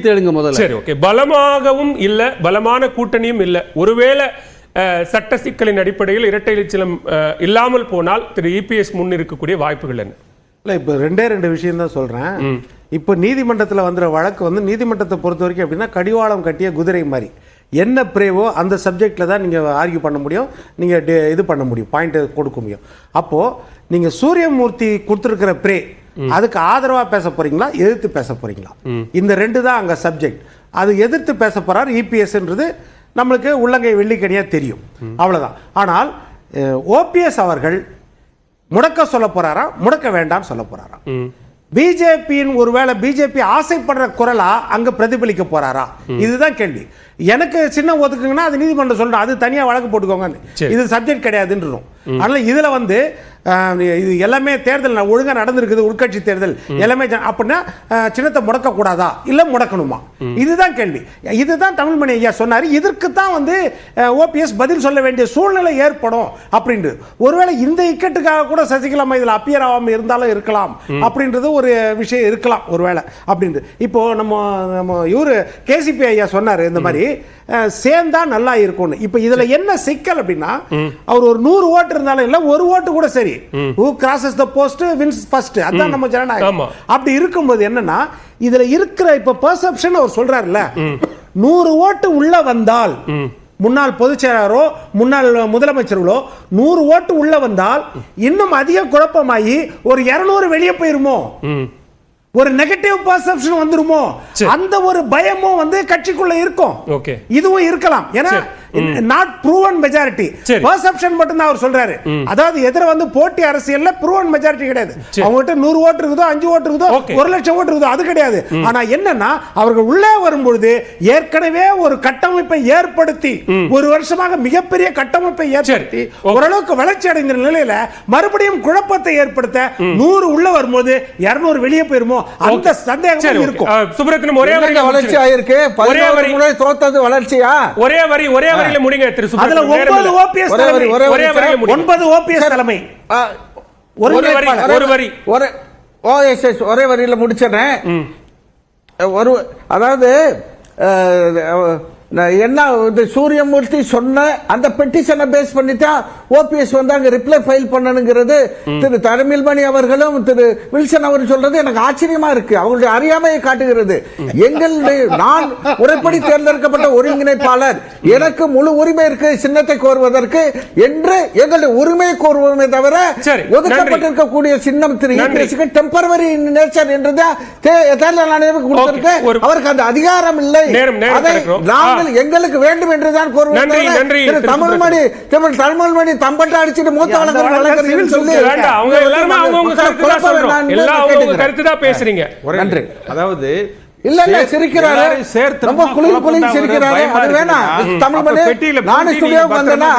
தேடுங்க முதல்ல. சரி, ஓகே. பலமாகவும் இல்ல, பலமான கூட்டணியும் இல்ல, ஒருவேளை சட்ட சிக்கலின் அடிப்படையில் இரட்டை இலச்சிலம் இல்லாமல் போனால் திரு இபிஎஸ் முன் இருக்கக்கூடிய வாய்ப்புகள் என்ன? இல்லை, இப்போ ரெண்டு விஷயம் தான் சொல்கிறேன். இப்போ நீதிமன்றத்தில் வந்துற வழக்கு வந்து நீதிமன்றத்தை பொறுத்த வரைக்கும் எப்படின்னா கடிவாளம் கட்டிய குதிரை மாதிரி என்ன பிரேவோ அந்த சப்ஜெக்டில் தான் நீங்கள் ஆர்கியூ பண்ண முடியும், நீங்கள் இது பண்ண முடியும், பாயிண்ட் கொடுக்க முடியும். அப்போது நீங்கள் சூரியமூர்த்தி கொடுத்துருக்கிற பிரே அதுக்கு ஆதரவாக பேச போறீங்களா, எதிர்த்து பேச போறீங்களா? இந்த ரெண்டு தான் அங்கே சப்ஜெக்ட். அது எதிர்த்து பேச போறார் இபிஎஸ்ன்றது நம்மளுக்கு உள்ளங்கை வெள்ளிக்கனியாக தெரியும், அவ்வளோதான். ஆனால் ஓபிஎஸ் அவர்கள் முடக்க சொல்ல போறாரா, முடக்க வேண்டாம் சொல்ல போறாரா? பிஜேபியின் ஒருவேளை பிஜேபி ஆசைப்படுற குரலா அங்க பிரதிபலிக்க போறாரா? இதுதான் கேள்வி. எனக்கு சின்ன ஒதுக்குங்கன்னா அது நீதிமன்றம் சொல்றோம், அது தனியா வழக்கு போட்டுக்கோங்க, இது சப்ஜெக்ட் கிடையாதுன்றோம். அதனால இதுல வந்து இது எல்லாமே தேர்தல் ஒழுங்கா நடந்திருக்குது, உட்கட்சி தேர்தல் எல்லாமே, அப்படின்னா சின்னத்தை முடக்க கூடாதா இல்ல முடக்கணுமா? இதுதான் கேள்வி. இதுதான் தமிழ்மணி ஐயா சொன்னாரு. இதற்கு தான் வந்து ஓபிஎஸ் பதில் சொல்ல வேண்டிய சூழ்நிலை ஏற்படும் அப்படின்றது. ஒருவேளை இந்த இக்கட்டுக்காக கூட சசிகலா இதுல அப்பியர் ஆகாம இருந்தாலும் இருக்கலாம் அப்படின்றது ஒரு விஷயம் இருக்கலாம் ஒருவேளை அப்படின்றது. இப்போ நம்ம இவரு கேசிபி ஐயா சொன்னாரு இந்த மாதிரி சேர்ந்தா நல்லா இருக்கும்னு. இப்ப இதுல என்ன சிக்கல் அப்படின்னா, அவர் ஒரு 100 ஓட்டு இருந்தாலும் இல்ல, ஒரு ஓட்டு கூட சரி, who crosses the post wins first, அதான் நம்ம ஜனநாயகம். அப்படி இருக்கும்போது என்னன்னா இதுல இருக்கிற இப்ப பெர்செப்ஷன் அவர் சொல்றாருல்ல, 100 ஓட்டு உள்ள வந்தால் முன்னாள் பொதுச் செயலாளரோ முன்னாள் முதலமைச்சர்களோ 100 ஓட்டு உள்ள வந்தால் இன்னும் அதிக குழப்பமாகி ஒரு 200 வெளியே போயிருமோ, ஒரு நெகட்டிவ் பெர்செப்ஷன் வந்துருமோ, அந்த ஒரு பயமும் வந்து கட்சிக்குள்ள இருக்கும். இதுவும் இருக்கலாம். ஏன்னா நாட் ப்ரூவன் மெஜாரிட்டி, பெர்செப்ஷன் மட்டும் தான் அவர் சொல்றாரு. அதாவது எதிர வந்து போட்டி அரசியல்ல ப்ரூவன் மெஜாரிட்டி கிடையாது. அவங்க கிட்ட 100 ஓட்டு இருக்குதோ, 5 ஓட்டு இருக்குதோ, 1 லட்சம் ஓட்டு இருக்குதோ, அது கிடையாது. ஆனா என்னன்னா அவர்கள் உள்ளே வரும்பொழுது ஏற்கனவே ஒரு கட்டமைப்பை ஏற்படுத்தி, ஒரு வருஷமாக மிகப்பெரிய கட்டமைப்பை ஏற்படுத்தி ஓரளவுக்கு வளர்ச்சி அடைந்த நிலையில மறுபடியும் குழப்பத்தை ஏற்படுத்த 100 உள்ள வரும்போது 200 வெளியே போயிருமோ, அந்த சந்தேகம் இருக்கும். சுப்ரத்னம் ஒரே வளர்ச்சி ஆயிருக்கு, 11 முறை தோத்தது வளர்ச்சியா? ஒரே வரியில முடிங்க திரு சுப்ரத்னம். அதுல 9 ஓபிஎஸ் தலைமை, ஒரே வரியில 9 ஓபிஎஸ் தலைமை, ஒரு வரி, ஓஎஸ்எஸ் ஒரே வரியில முடிச்சறேன். அதாவது என்ன சூரியமூர்த்தி சொன்ன அந்த பெட்டிஷனை பேஸ் பண்ணித்தான் ஓபிஎஸ் வந்து அங்க ரிப்ளை ஃபைல் பண்ணணுங்கிறது திரு தமிழ்மணி அவர்களும் திரு வில்சன் அவர் சொல்றது எனக்கு ஆச்சரியமா இருக்கு. அவங்களுடைய அறியாமையை காட்டுகிறது. எங்களுடைய நான் முறைப்படி தேர்ந்தெடுக்கப்பட்ட ஒருங்கிணைப்பாளர், எனக்கு முழு உரிமை இருக்கு சின்னத்தை கோருவதற்கு என்று எங்களுடைய உரிமையை கோருவோமே தவிர ஒதுக்கப்பட்டிருக்கக்கூடிய சின்னம் திரு இபிஎஸ்க்கு டெம்பரவரி நேச்சர் என்றுதான் தேர்தல் ஆணையம் கொடுத்திருக்கு. அவருக்கு அந்த அதிகாரம் இல்லை. அதை நாங்கள் எங்களுக்கு வேண்டும் என்றுதான் கோருவோம். தமிழ்மணி தம்பட்ட அடிச்சிட்டு மூத்த வழக்கறிஞர் சொல்லி அவங்க எல்லாரும் அவங்க கருத்து தான் பேசுறீங்க. நன்றி. அதாவது இல்ல சிரிக்கிறாரு, ரொம்ப குளிர் சிரிக்கிறாரு. அது வேணாம். தமிழ்மணி நான் ஸ்டுடியோக்கு வந்தேன்னா